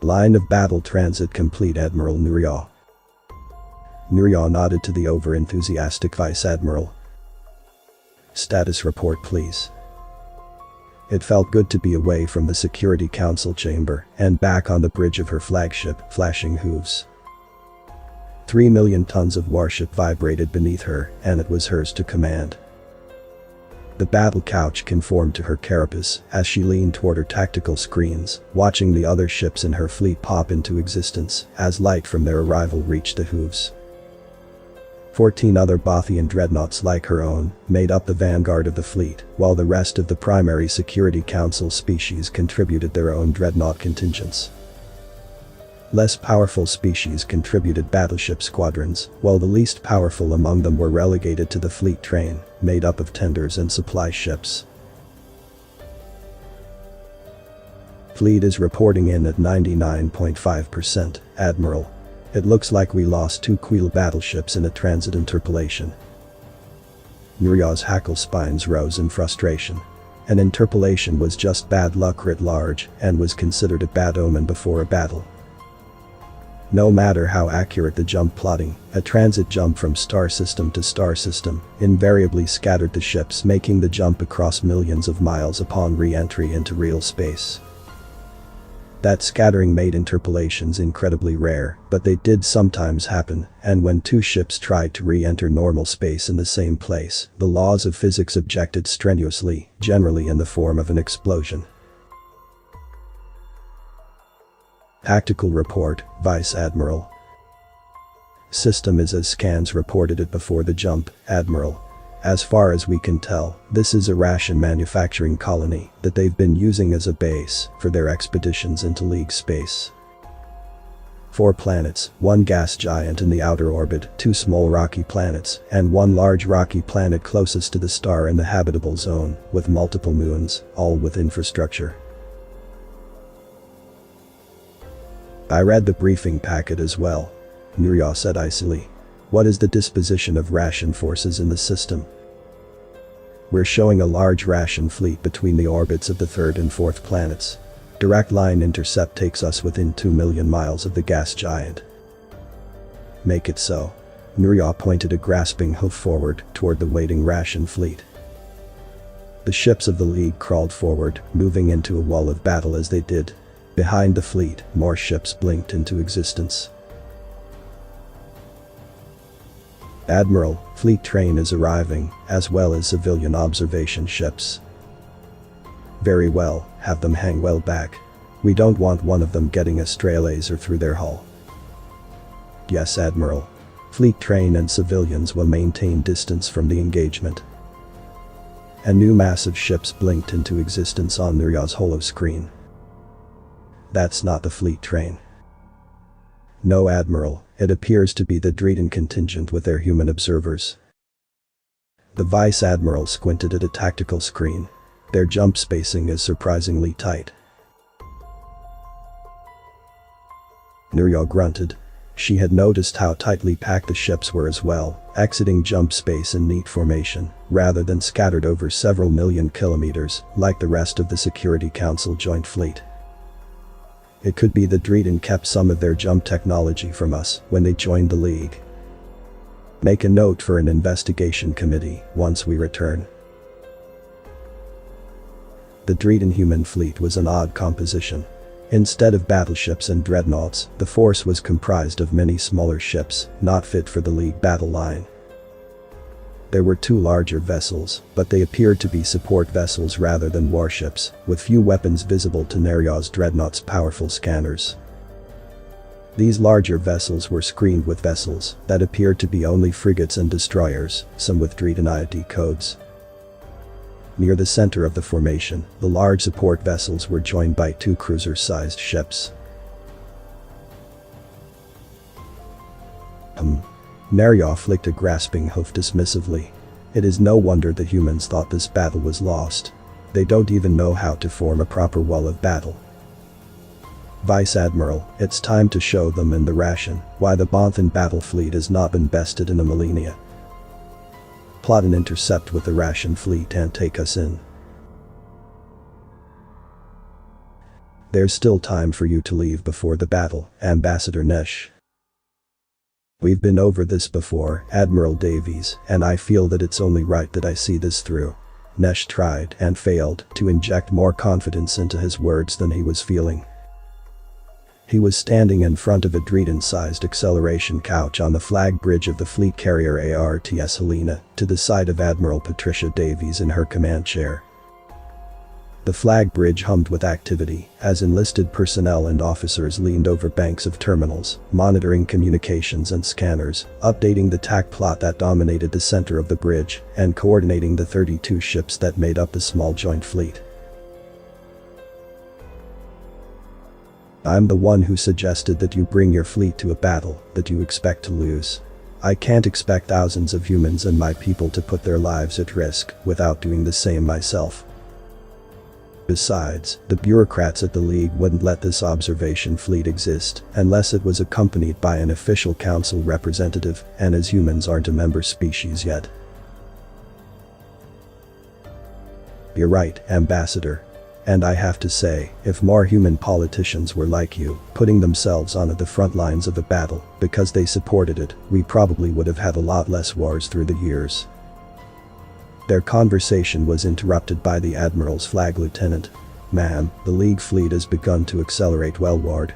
Line of battle transit complete, Admiral Nuria. Nuria nodded to the over-enthusiastic Vice Admiral. Status report, please. It felt good to be away from the Security Council chamber and back on the bridge of her flagship, flashing hooves. 3 million tons of warship vibrated beneath her, and it was hers to command. The battle couch conformed to her carapace as she leaned toward her tactical screens, watching the other ships in her fleet pop into existence as light from their arrival reached the hooves. 14 other Bothian dreadnoughts like her own made up the vanguard of the fleet, while the rest of the primary Security Council species contributed their own dreadnought contingents. Less powerful species contributed battleship squadrons, while the least powerful among them were relegated to the fleet train, made up of tenders and supply ships. Fleet is reporting in at 99.5%, Admiral. It looks like we lost 2 Quill battleships in a transit interpolation. Nuria's hackle spines rose in frustration. An interpolation was just bad luck writ large and was considered a bad omen before a battle. No matter how accurate the jump plotting, a transit jump from star system to star system invariably scattered the ships, making the jump across millions of miles upon re-entry into real space. That scattering made interpolations incredibly rare, but they did sometimes happen, and when 2 ships tried to re-enter normal space in the same place, the laws of physics objected strenuously, generally in the form of an explosion. Tactical report, Vice Admiral. System is as scans reported it before the jump, Admiral. As far as we can tell, this is a ration manufacturing colony that they've been using as a base for their expeditions into League space. 4 planets, 1 gas giant in the outer orbit, 2 small rocky planets, and 1 large rocky planet closest to the star in the habitable zone, with multiple moons, all with infrastructure. I read the briefing packet as well, Nuria said icily. What is the disposition of ration forces in the system? We're showing a large ration fleet between the orbits of the 3rd and 4th planets. Direct line intercept takes us within 2 million miles of the gas giant. Make it so. Nuria pointed a grasping hoof forward toward the waiting ration fleet. The ships of the League crawled forward, moving into a wall of battle as they did. Behind the fleet, more ships blinked into existence. Admiral, fleet train is arriving, as well as civilian observation ships. Very well, have them hang well back. We don't want one of them getting a stray laser through their hull. Yes, Admiral. Fleet train and civilians will maintain distance from the engagement. A new mass of ships blinked into existence on Nuria's holoscreen. That's not the fleet train. No, Admiral, it appears to be the Dreeden contingent with their human observers. The Vice Admiral squinted at a tactical screen. Their jump spacing is surprisingly tight. Nuria grunted. She had noticed how tightly packed the ships were as well, exiting jump space in neat formation, rather than scattered over several million kilometers, like the rest of the Security Council Joint Fleet. It could be the Dreeden kept some of their jump technology from us when they joined the League. Make a note for an investigation committee once we return. The Dreeden human fleet was an odd composition. Instead of battleships and dreadnoughts, the force was comprised of many smaller ships, not fit for the League battle line. There were 2 larger vessels, but they appeared to be support vessels rather than warships, with few weapons visible to Nuria's dreadnought's powerful scanners. These larger vessels were screened with vessels that appeared to be only frigates and destroyers, some with Dreeden ID codes. Near the center of the formation, the large support vessels were joined by 2 cruiser-sized ships. Nuria flicked a grasping hoof dismissively. It is no wonder the humans thought this battle was lost. They don't even know how to form a proper wall of battle. Vice Admiral, it's time to show them in the ration why the Bothan battle fleet has not been bested in a millennia. Plot an intercept with the ration fleet and take us in. There's still time for you to leave before the battle, Ambassador Nesh. We've been over this before, Admiral Davies, and I feel that it's only right that I see this through. Nesh tried and failed to inject more confidence into his words than he was feeling. He was standing in front of a Dreeden-sized acceleration couch on the flag bridge of the fleet carrier ARTS Helena, to the side of Admiral Patricia Davies in her command chair. The flag bridge hummed with activity as enlisted personnel and officers leaned over banks of terminals, monitoring communications and scanners, updating the TAC plot that dominated the center of the bridge, and coordinating the 32 ships that made up the small joint fleet. I'm the one who suggested that you bring your fleet to a battle that you expect to lose. I can't expect thousands of humans and my people to put their lives at risk without doing the same myself. Besides, the bureaucrats at the League wouldn't let this observation fleet exist unless it was accompanied by an official council representative, and as humans aren't a member species yet. You're right, Ambassador. And I have to say, if more human politicians were like you, putting themselves on the front lines of a battle because they supported it, we probably would have had a lot less wars through the years. Their conversation was interrupted by the Admiral's flag lieutenant. Ma'am, the League fleet has begun to accelerate westward.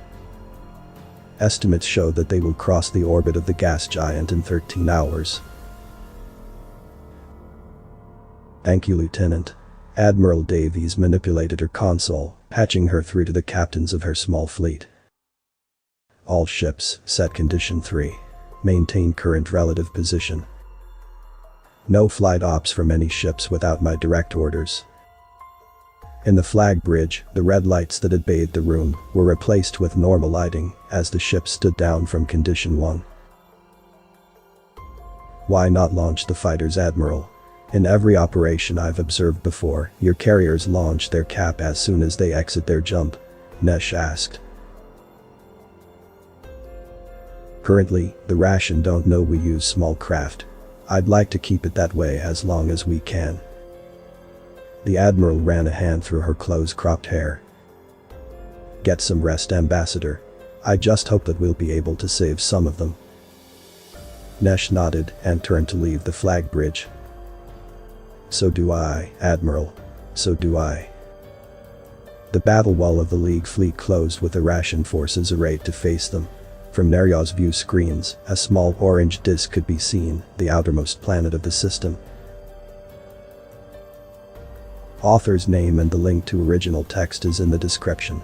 Estimates show that they will cross the orbit of the gas giant in 13 hours. Thank you, Lieutenant. Admiral Davies manipulated her console, patching her through to the captains of her small fleet. All ships, set condition 3. Maintain current relative position. No flight ops from any ships without my direct orders. In the flag bridge, the red lights that had bathed the room were replaced with normal lighting as the ship stood down from condition 1. Why not launch the fighters, Admiral? In every operation I've observed before, your carriers launch their cap as soon as they exit their jump, Nesh asked. Currently, the Ration don't know we use small craft. I'd like to keep it that way as long as we can. The Admiral ran a hand through her close-cropped hair. Get some rest, Ambassador. I just hope that we'll be able to save some of them. Nesh nodded and turned to leave the flag bridge. So do I, Admiral. So do I. The battle wall of the League fleet closed with the Ration forces arrayed to face them. From Nerya's view screens, a small orange disk could be seen, the outermost planet of the system. Author's name and the link to original text is in the description.